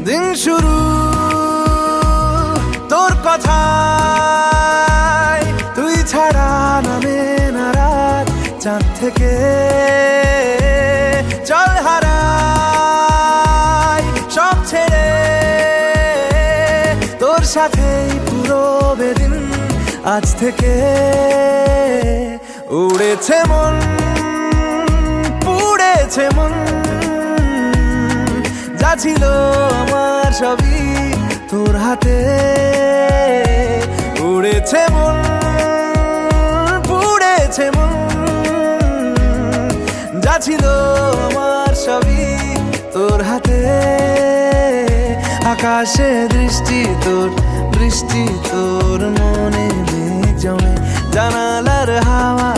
দিন শুরু তোর কথায়, তুই ছাড়া নামে না রাত চাঁদ থেকে। চল হারাই সব ছেড়ে, তোর সাথেই পুরো বেদিন আজ থেকে। উড়েছে মন, পুড়েছে মন, যা ছিল আমার সবই তোর হাতে। উড়েছে মন, পুড়েছে মন, যা ছিল আমার সবই তোর হাতে। আকাশে দৃষ্টি তোর, বৃষ্টি তোর, মনে মেঘ জমে, জানালার হাওয়া